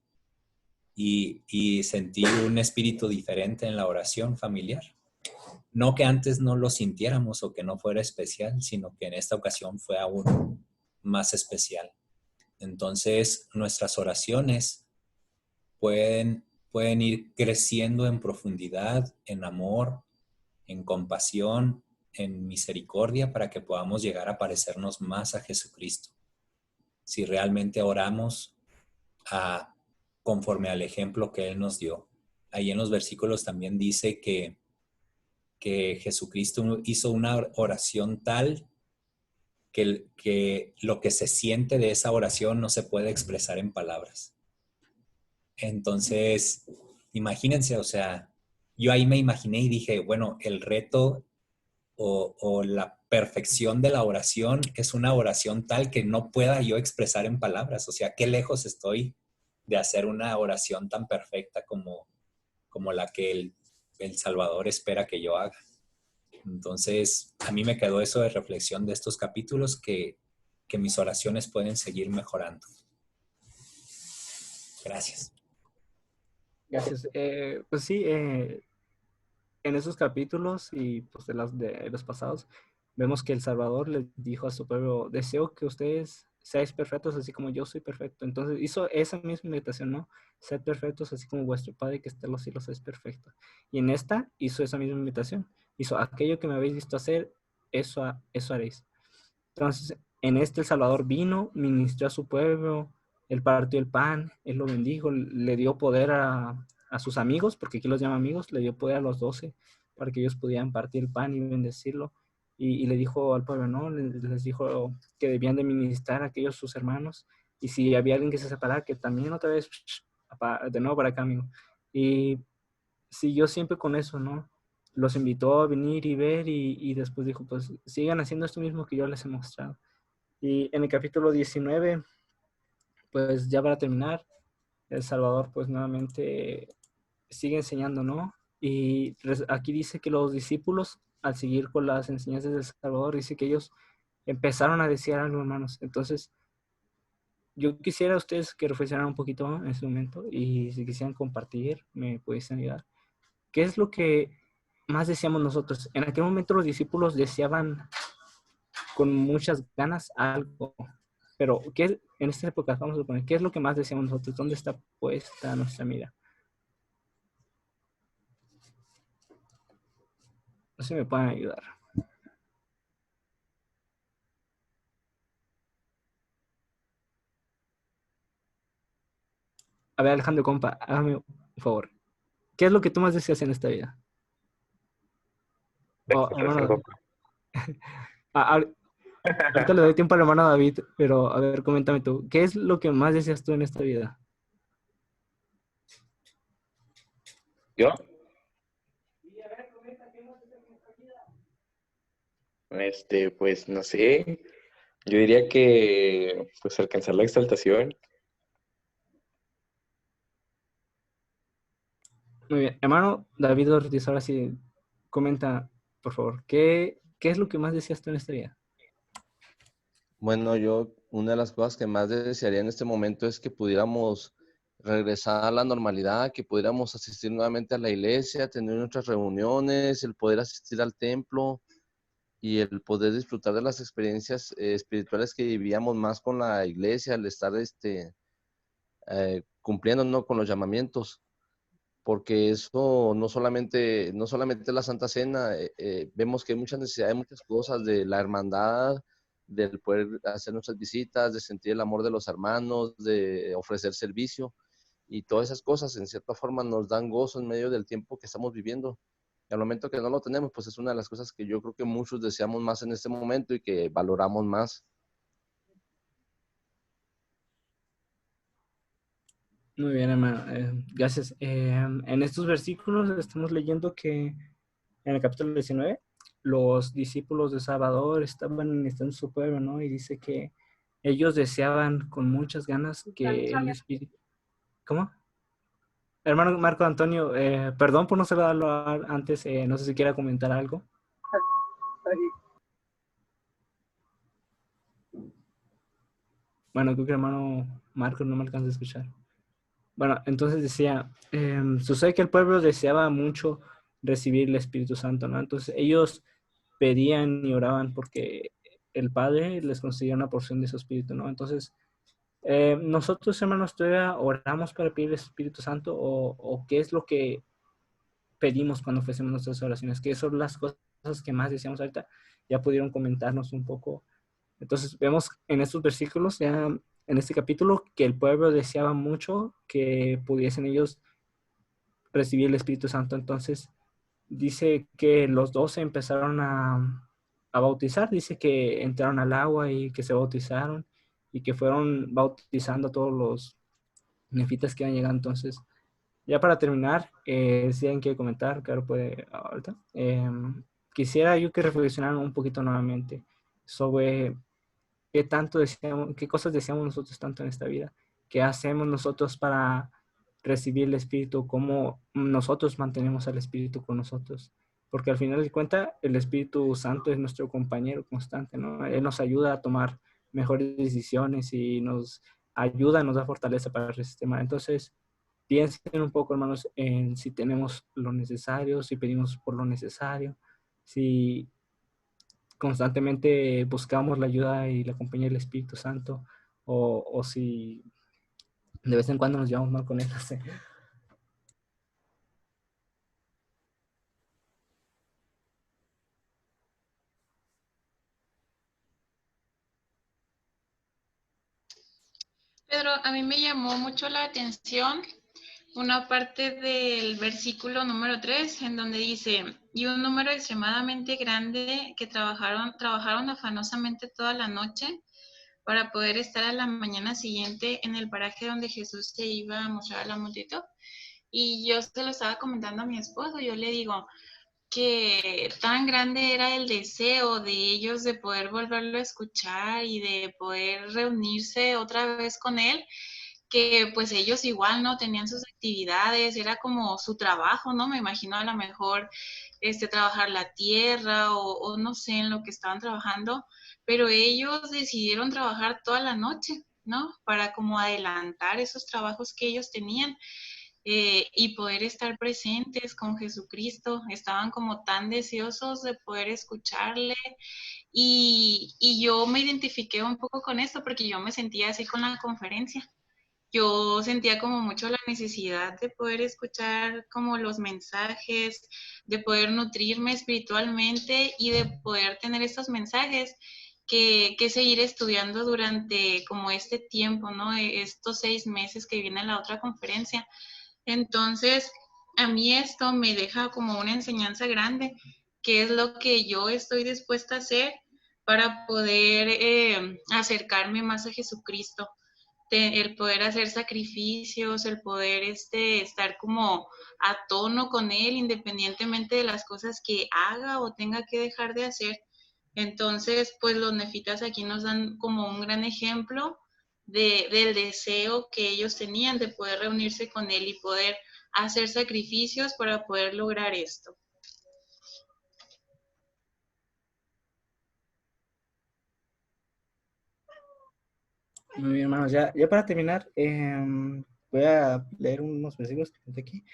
y sentí un espíritu diferente en la oración familiar. No que antes no lo sintiéramos o que no fuera especial, sino que en esta ocasión fue aún más especial. Entonces, nuestras oraciones pueden ir creciendo en profundidad, en amor, en compasión, en misericordia, para que podamos llegar a parecernos más a Jesucristo. Si realmente oramos conforme al ejemplo que Él nos dio. Ahí en los versículos también dice que Jesucristo hizo una oración tal que lo que se siente de esa oración no se puede expresar en palabras. Entonces, imagínense, o sea, yo ahí me imaginé y dije, bueno, el reto o la perfección de la oración es una oración tal que no pueda yo expresar en palabras. O sea, qué lejos estoy de hacer una oración tan perfecta como la que el Salvador espera que yo haga. Entonces, a mí me quedó eso de reflexión de estos capítulos, que mis oraciones pueden seguir mejorando. Gracias. Gracias. Pues sí, en esos capítulos y pues de los pasados, vemos que el Salvador les dijo a su pueblo, deseo que ustedes seáis perfectos así como yo soy perfecto. Entonces hizo esa misma invitación, ¿no? Sed perfectos así como vuestro Padre que está en los cielos es perfecto. Y en esta hizo esa misma invitación. Hizo aquello que me habéis visto hacer, eso haréis. Entonces, en este el Salvador vino, ministró a su pueblo, él partió el pan, él lo bendijo, le dio poder a sus amigos, porque aquí los llama amigos, le dio poder a los 12 para que ellos pudieran partir el pan y bendecirlo. Y le dijo al pueblo, ¿no? Les dijo que debían de ministrar a aquellos sus hermanos. Y si había alguien que se separara, que también otra vez, de nuevo para acá, amigo. Y siguió siempre con eso, ¿no? Los invitó a venir y ver y después dijo, pues sigan haciendo esto mismo que yo les he mostrado. Y en el capítulo 19, pues ya para terminar, El Salvador pues nuevamente sigue enseñando, ¿no? Y aquí dice que los discípulos, al seguir con las enseñanzas del Salvador, dice que ellos empezaron a decir algo, hermanos. Entonces, yo quisiera a ustedes que reflexionaran un poquito en ese momento y si quisieran compartir, me pudiesen ayudar. ¿Qué es lo que más deseamos nosotros? En aquel momento los discípulos deseaban con muchas ganas algo, pero ¿qué en esta época vamos a suponer? ¿Qué es lo que más deseamos nosotros? ¿Dónde está puesta nuestra mira? No sé si me pueden ayudar. A ver, Alejandro, compa, hágame un favor. ¿Qué es lo que tú más deseas en esta vida? Hermano David. Ahorita le doy tiempo al hermano David, pero a ver, coméntame tú. ¿Qué es lo que más deseas tú en esta vida? ¿Yo? Pues no sé. Yo diría que pues alcanzar la exaltación. Muy bien. Hermano David Ortiz, ahora sí, comenta, por favor, ¿qué es lo que más deseas tú en esta vida? Bueno, yo una de las cosas que más desearía en este momento es que pudiéramos regresar a la normalidad, que pudiéramos asistir nuevamente a la iglesia, tener nuestras reuniones, el poder asistir al templo, y el poder disfrutar de las experiencias espirituales que vivíamos más con la iglesia, al estar cumpliendo, ¿no?, con los llamamientos, porque eso no solamente la Santa Cena, vemos que hay mucha necesidad de muchas cosas, de la hermandad, del poder hacer nuestras visitas, de sentir el amor de los hermanos, de ofrecer servicio, y todas esas cosas en cierta forma nos dan gozo en medio del tiempo que estamos viviendo. Y al momento que no lo tenemos, pues es una de las cosas que yo creo que muchos deseamos más en este momento y que valoramos más. Muy bien, hermano. Gracias. En estos versículos estamos leyendo que en el capítulo 19 los discípulos de Salvador estaban en su pueblo, ¿no? Y dice que ellos deseaban con muchas ganas que el Espíritu... ¿Cómo? Hermano Marco Antonio, perdón por no saludarlo antes, no sé si quiera comentar algo. Bueno, creo que hermano Marco no me alcanza a escuchar. Bueno, entonces decía, sucede que el pueblo deseaba mucho recibir el Espíritu Santo, ¿no? Entonces ellos pedían y oraban porque el Padre les concedía una porción de su Espíritu, ¿no? Entonces, nosotros, hermanos, todavía oramos para pedir el Espíritu Santo o qué es lo que pedimos cuando ofrecemos nuestras oraciones, qué son las cosas que más deseamos ahorita. Ya pudieron comentarnos un poco. Entonces, vemos en estos versículos, ya en este capítulo, que el pueblo deseaba mucho que pudiesen ellos recibir el Espíritu Santo. Entonces, dice que los 12 empezaron a bautizar, dice que entraron al agua y que se bautizaron y que fueron bautizando a todos los nefitas que iban llegando. Entonces, ya para terminar, si alguien quiere comentar, claro, puede ahorita. Quisiera yo que reflexionaran un poquito nuevamente sobre qué tanto deseamos, qué cosas deseamos nosotros tanto en esta vida, qué hacemos nosotros para recibir el Espíritu, cómo nosotros mantenemos al Espíritu con nosotros. Porque al final de cuentas, el Espíritu Santo es nuestro compañero constante, ¿no? Él nos ayuda a tomar mejores decisiones y nos ayuda, nos da fortaleza para resistir mal. Entonces, piensen un poco, hermanos, en si tenemos lo necesario, si pedimos por lo necesario, si constantemente buscamos la ayuda y la compañía del Espíritu Santo, o si de vez en cuando nos llevamos mal con él, no sé. Pedro, a mí me llamó mucho la atención una parte del versículo número 3, en donde dice, y un número extremadamente grande que trabajaron afanosamente toda la noche para poder estar a la mañana siguiente en el paraje donde Jesús se iba a mostrar a la multitud. Y yo se lo estaba comentando a mi esposo, yo le digo que tan grande era el deseo de ellos de poder volverlo a escuchar y de poder reunirse otra vez con él, que pues ellos igual no tenían sus actividades, era como su trabajo, ¿no? Me imagino a lo mejor trabajar la tierra o no sé en lo que estaban trabajando, pero ellos decidieron trabajar toda la noche, ¿no? Para como adelantar esos trabajos que ellos tenían. Y poder estar presentes con Jesucristo, estaban como tan deseosos de poder escucharle y yo me identifiqué un poco con esto porque yo me sentía así con la conferencia. Yo sentía como mucho la necesidad de poder escuchar como los mensajes, de poder nutrirme espiritualmente y de poder tener estos mensajes que seguir estudiando durante como este tiempo, ¿no? Estos 6 meses que viene la otra conferencia. Entonces, a mí esto me deja como una enseñanza grande, que es lo que yo estoy dispuesta a hacer para poder acercarme más a Jesucristo, el poder hacer sacrificios, el poder estar como a tono con Él, independientemente de las cosas que haga o tenga que dejar de hacer. Entonces, pues los nefitas aquí nos dan como un gran ejemplo del deseo que ellos tenían de poder reunirse con Él y poder hacer sacrificios para poder lograr esto. Muy bien, hermanos, ya para terminar, voy a leer unos versículos que tengo aquí.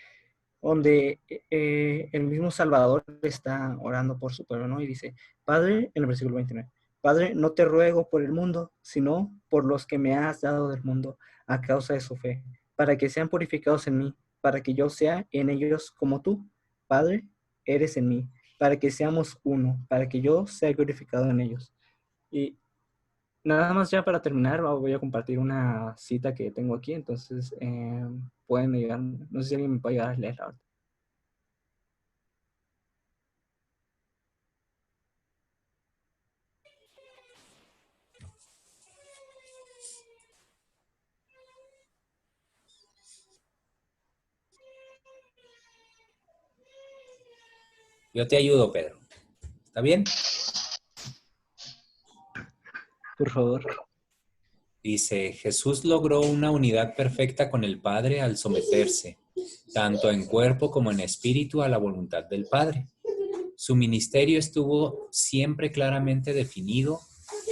donde el mismo Salvador está orando por su pueblo, ¿no? Y dice, Padre, en el versículo 29, Padre, no te ruego por el mundo, sino por los que me has dado del mundo a causa de su fe, para que sean purificados en mí, para que yo sea en ellos como tú, Padre, eres en mí, para que seamos uno, para que yo sea glorificado en ellos. Y nada más ya para terminar, voy a compartir una cita que tengo aquí, entonces pueden ayudar, no sé si alguien me puede ayudar a leerla. Yo te ayudo, Pedro. ¿Está bien? Por favor. Dice, Jesús logró una unidad perfecta con el Padre al someterse, tanto en cuerpo como en espíritu, a la voluntad del Padre. Su ministerio estuvo siempre claramente definido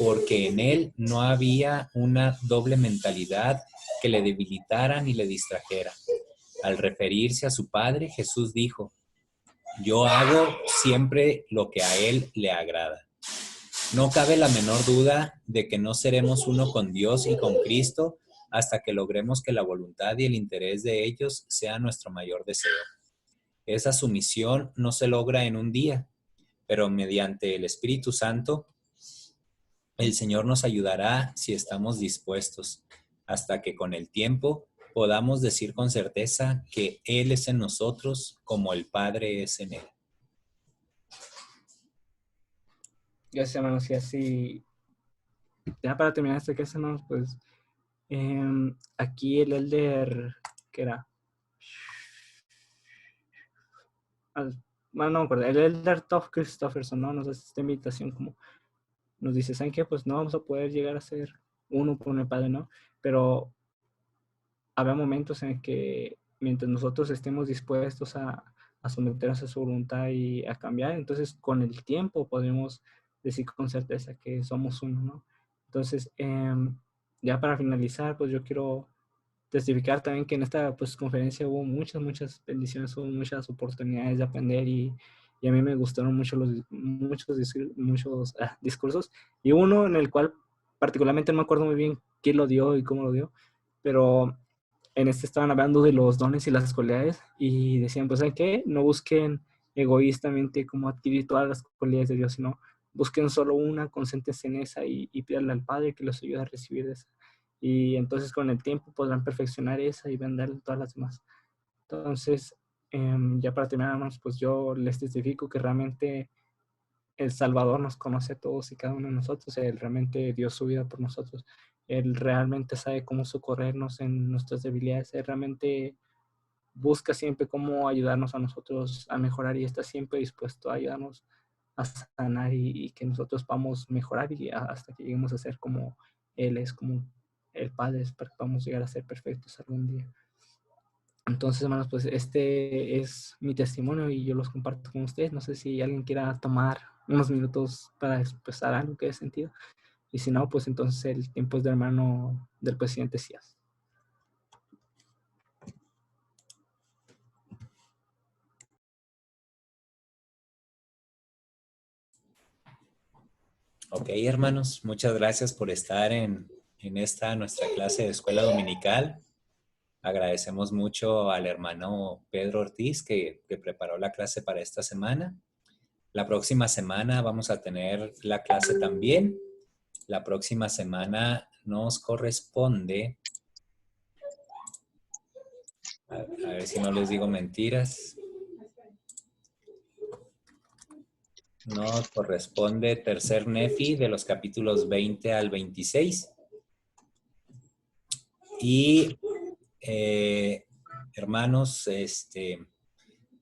porque en él no había una doble mentalidad que le debilitara ni le distrajera. Al referirse a su Padre, Jesús dijo, yo hago siempre lo que a él le agrada. No cabe la menor duda de que no seremos uno con Dios y con Cristo hasta que logremos que la voluntad y el interés de ellos sea nuestro mayor deseo. Esa sumisión no se logra en un día, pero mediante el Espíritu Santo, el Señor nos ayudará si estamos dispuestos, hasta que con el tiempo podamos decir con certeza que Él es en nosotros como el Padre es en Él. Gracias, hermanos. Y así, ya para terminar este caso, hermanos, pues aquí el elder, ¿qué era? Bueno, no me acuerdo, el elder Toff Christopherson, ¿no? Nos hace esta invitación como, nos dice, ¿saben qué? Pues no vamos a poder llegar a ser uno con el Padre, ¿no? Pero habrá momentos en que mientras nosotros estemos dispuestos a someternos a su voluntad y a cambiar, entonces con el tiempo podremos decir con certeza que somos uno, ¿no? Entonces, ya para finalizar, pues yo quiero testificar también que en esta pues, conferencia hubo muchas bendiciones, hubo muchas oportunidades de aprender y a mí me gustaron mucho muchos discursos y uno en el cual particularmente no me acuerdo muy bien quién lo dio y cómo lo dio, pero en este estaban hablando de los dones y las cualidades y decían, pues, ¿saben qué? No busquen egoístamente como adquirir todas las cualidades de Dios, sino busquen solo una, concéntrense en esa y pídanle al Padre que los ayude a recibir esa. Y entonces con el tiempo podrán perfeccionar esa y venderle todas las demás. Entonces, ya para terminar, hermanos, pues yo les testifico que realmente el Salvador nos conoce a todos y cada uno de nosotros. Él realmente dio su vida por nosotros. Él realmente sabe cómo socorrernos en nuestras debilidades. Él realmente busca siempre cómo ayudarnos a nosotros a mejorar y está siempre dispuesto a ayudarnos a sanar y que nosotros podamos mejorar y hasta que lleguemos a ser como Él es, como el Padre, para que podamos llegar a ser perfectos algún día. Entonces, hermanos, pues este es mi testimonio y yo los comparto con ustedes. No sé si alguien quiera tomar unos minutos para expresar algo que haya sentido. Y si no, pues entonces el tiempo es del hermano del presidente Cías. Ok, hermanos, muchas gracias por estar en esta nuestra clase de escuela dominical. Agradecemos mucho al hermano Pedro Ortiz que preparó la clase para esta semana. La próxima semana vamos a tener la clase también. La próxima semana nos corresponde, a ver si no les digo mentiras, nos corresponde tercer Nefi de los capítulos 20 al 26. Y hermanos,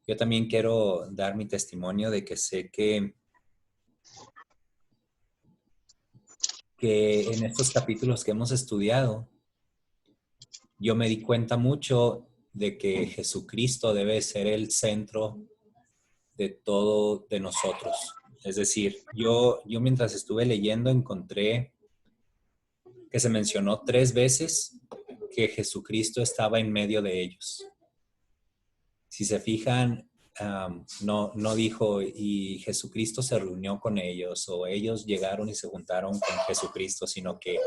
yo también quiero dar mi testimonio de que sé que en estos capítulos que hemos estudiado, yo me di cuenta mucho de que Jesucristo debe ser el centro de todo de nosotros. Es decir, yo mientras estuve leyendo encontré que se mencionó 3 veces que Jesucristo estaba en medio de ellos. Si se fijan, no dijo, y Jesucristo se reunió con ellos, o ellos llegaron y se juntaron con Jesucristo, sino que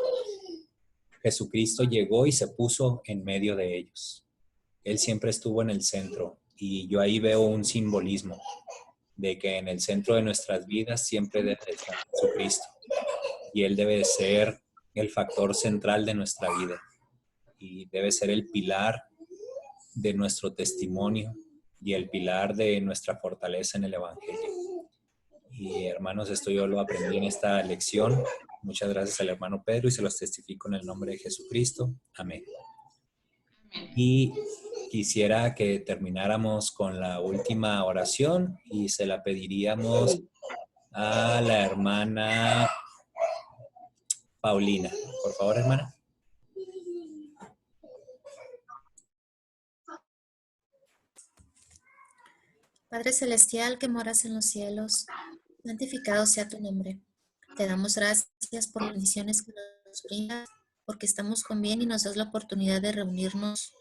Jesucristo llegó y se puso en medio de ellos. Él siempre estuvo en el centro, y yo ahí veo un simbolismo de que en el centro de nuestras vidas siempre debe estar Jesucristo, y Él debe ser el factor central de nuestra vida, y debe ser el pilar de nuestro testimonio y el pilar de nuestra fortaleza en el Evangelio. Y hermanos, esto yo lo aprendí en esta lección. Muchas gracias al hermano Pedro y se los testifico en el nombre de Jesucristo. Amén. Y quisiera que termináramos con la última oración y se la pediríamos a la hermana Paulina. Por favor, hermana. Padre Celestial que moras en los cielos, santificado sea tu nombre. Te damos gracias por las bendiciones que nos brindas, porque estamos con bien y nos das la oportunidad de reunirnos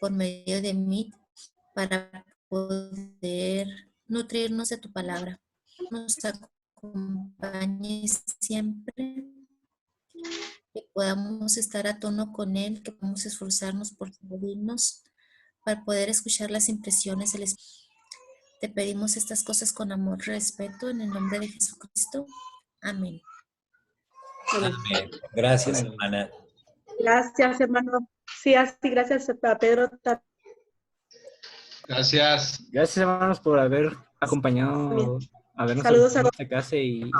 por medio de Meet para poder nutrirnos de tu palabra. Nos acompañes siempre, que podamos estar a tono con Él, que podamos esforzarnos por servirnos, para poder escuchar las impresiones del Espíritu. Te pedimos estas cosas con amor y respeto en el nombre de Jesucristo. Amén. Amén. Gracias, hermana. Gracias, hermano. Sí, así, gracias a Pedro. Gracias. Gracias, hermanos, por haber acompañado, habernos Saludos a esta clase y